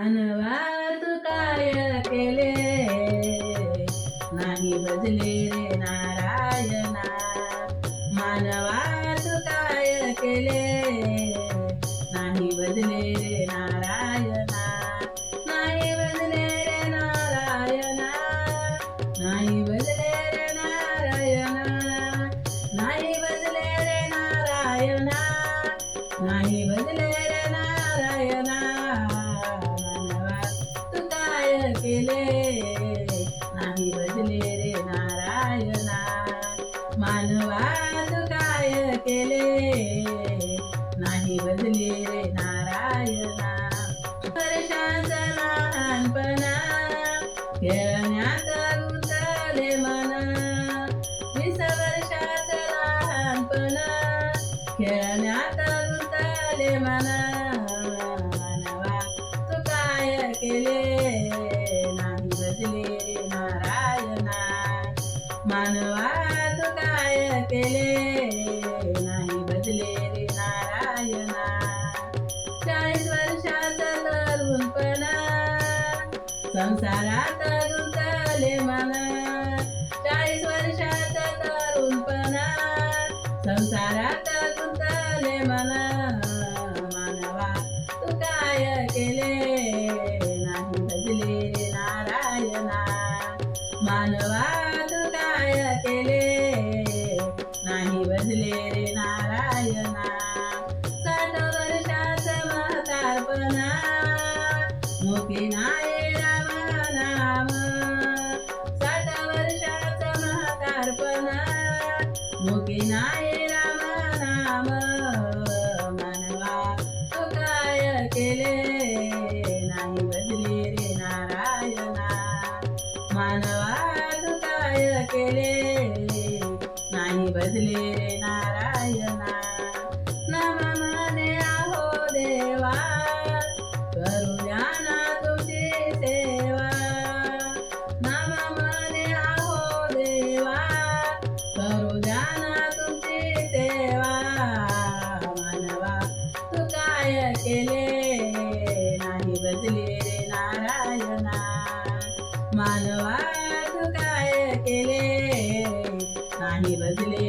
मानवा तू काय केले नाही बदले रे नारायणा मानवा तू काय केले नाही बदले रे नारायणा नाही बदले रे नारायणा नाही बदले रे नारायणा नाही बदले रे नारायणा नाही बदले रे नारायणा मानवा तू काय केले नाही बदले रे नारायणा मानवा तू काय केले नाही बदले रे नारायणा वर्षाचा लहानपणा खेळण्यात गुंतले मन 20 वर्षाचा लहानपणा खेळण्यात गुंतले मन मानवा तू काय केले नाही बदले रे नारायणा मानवा तू काय केले नाही बदले रे नारायणा 40 वर्षाचा तरुणपणा संसारात गुंतले मन 40 वर्षाचा तरुणपणा संसारात गुंतले मन मानवा तू काय केले नाही बदले रे नारायणा मानवा तू काय केले नाही बदले रे नारायणा 60 वर्षाचं म्हातारपणा मुखी नाही राम नाम 60 वर्षाचं म्हातारपणा मुखी नाही राम नाम मानवा तू काय केले नाही बदले रे नारायणा मानवा तू काय केले नाही बदले रे नारायणा नामामध्ये आहो देवा करू द्या ना तुमची सेवा नामामध्ये आहो देवा करू द्या ना तुमची सेवा मानवा तू काय केले नाही बदले रे नारायणा मानवा तू काय केले नाही बदले